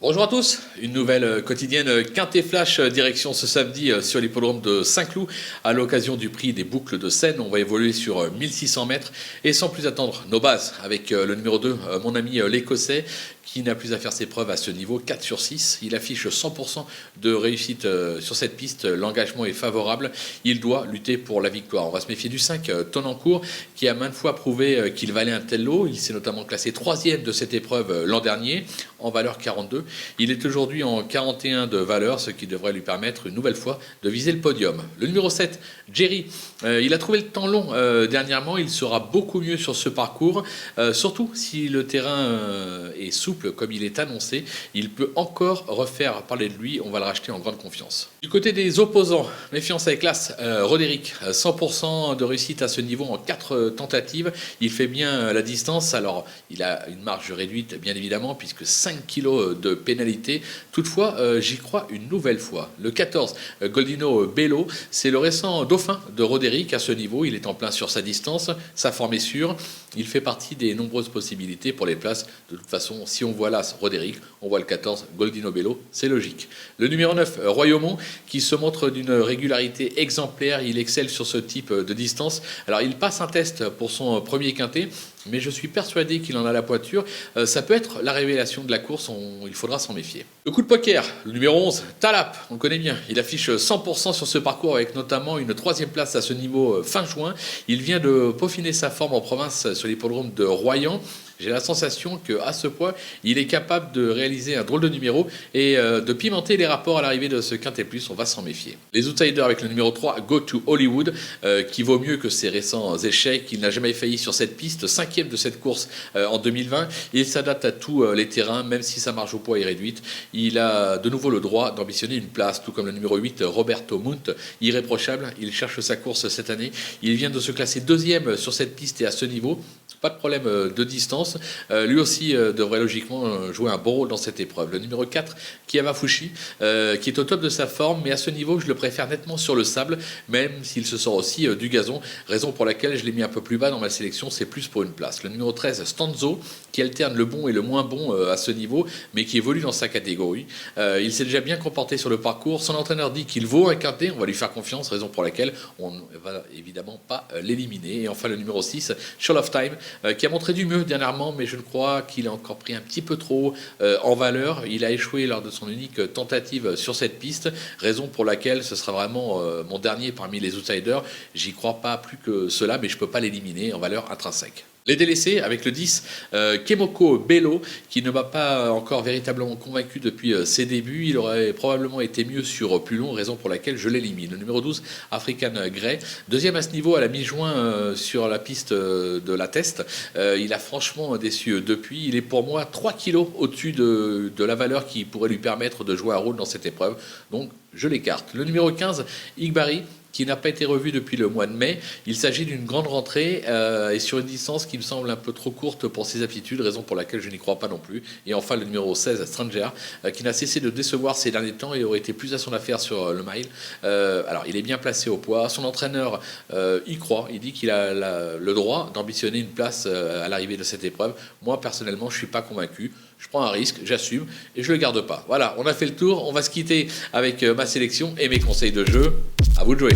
Bonjour à tous, une nouvelle quotidienne Quintet Flash direction ce samedi sur l'hippodrome de Saint-Cloud à l'occasion du prix des boucles de Seine. On va évoluer sur 1600 mètres et sans plus attendre nos bases avec le numéro 2, mon ami l'Écossais, qui n'a plus à faire ses preuves à ce niveau, 4 sur 6. Il affiche 100% de réussite sur cette piste, l'engagement est favorable, il doit lutter pour la victoire. On va se méfier du 5, Tonnancourt, qui a maintes fois prouvé qu'il valait un tel lot. Il s'est notamment classé 3e de cette épreuve l'an dernier, en valeur 42. Il est aujourd'hui en 41 de valeur, ce qui devrait lui permettre une nouvelle fois de viser le podium. Le numéro 7, Jerry, il a trouvé le temps long dernièrement, il sera beaucoup mieux sur ce parcours, surtout si le terrain est souple comme il est annoncé, il peut encore refaire parler de lui, on va le racheter en grande confiance. Du côté des opposants, méfiance avec l'As, Roderick, 100% de réussite à ce niveau en 4 tentatives, il fait bien la distance, alors il a une marge réduite bien évidemment puisque 5 kg de pénalité, toutefois j'y crois une nouvelle fois. Le 14, Goldino Bello, c'est le récent dauphin de Roderick à ce niveau, il est en plein sur sa distance, sa forme est sûre, il fait partie des nombreuses possibilités pour les places, de toute façon si on voit l'As Roderick, on voit le 14 Goldino Bello, c'est logique. Le numéro 9, Royaumont, qui se montre d'une régularité exemplaire, il excelle sur ce type de distance. Alors il passe un test pour son premier quintet, mais je suis persuadé qu'il en a la pointure. Ça peut être la révélation de la course, il faudra s'en méfier. Le coup de poker, le numéro 11, Talap, on le connaît bien. Il affiche 100% sur ce parcours avec notamment une 3e place à ce niveau fin juin. Il vient de peaufiner sa forme en province sur l'hippodrome de Royan. J'ai la sensation qu'à ce point, il est capable de réaliser un drôle de numéro et de pimenter les rapports à l'arrivée de ce Quintet Plus, on va s'en méfier. Les outsiders avec le numéro 3, Go to Hollywood, qui vaut mieux que ses récents échecs. Il n'a jamais failli sur cette piste, 5e de cette course en 2020. Il s'adapte à tous les terrains, même si sa marge au poids est réduite. Il a de nouveau le droit d'ambitionner une place, tout comme le numéro 8, Roberto Munt, irréprochable. Il cherche sa course cette année. Il vient de se classer 2e sur cette piste et à ce niveau. Pas de problème de distance. Lui aussi devrait logiquement jouer un bon rôle dans cette épreuve. Le numéro 4, Kiamafushi, qui est au top de sa forme, mais à ce niveau, je le préfère nettement sur le sable, même s'il se sort aussi du gazon, raison pour laquelle je l'ai mis un peu plus bas dans ma sélection, c'est plus pour une place. Le numéro 13, Stanzo, qui alterne le bon et le moins bon à ce niveau, mais qui évolue dans sa catégorie. Il s'est déjà bien comporté sur le parcours. Son entraîneur dit qu'il vaut un quintet, on va lui faire confiance, raison pour laquelle on ne va évidemment pas l'éliminer. Et enfin, le numéro 6, Show of Time, qui a montré du mieux dernièrement, mais je crois qu'il a encore pris un petit peu trop en valeur. Il a échoué lors de son unique tentative sur cette piste, raison pour laquelle ce sera vraiment mon dernier parmi les outsiders. J'y crois pas plus que cela, mais je peux pas l'éliminer en valeur intrinsèque. Les délaissés avec le 10, Kemoko Bello, qui ne m'a pas encore véritablement convaincu depuis ses débuts. Il aurait probablement été mieux sur plus long, raison pour laquelle je l'élimine. Le numéro 12, African Grey, 2e à ce niveau à la mi-juin sur la piste de la Teste. Il a franchement déçu depuis. Il est pour moi 3 kilos au-dessus de la valeur qui pourrait lui permettre de jouer un rôle dans cette épreuve. Donc je l'écarte. Le numéro 15, Igbari, qui n'a pas été revu depuis le mois de mai. Il s'agit d'une grande rentrée et sur une distance qui me semble un peu trop courte pour ses aptitudes, raison pour laquelle je n'y crois pas non plus. Et enfin le numéro 16, Stranger, qui n'a cessé de décevoir ces derniers temps et aurait été plus à son affaire sur le mile. Alors il est bien placé au poids, son entraîneur y croit, il dit qu'il a le droit d'ambitionner une place à l'arrivée de cette épreuve. Moi personnellement je ne suis pas convaincu. Je prends un risque, j'assume et je ne le garde pas. Voilà, on a fait le tour, on va se quitter avec ma sélection et mes conseils de jeu. À vous de jouer.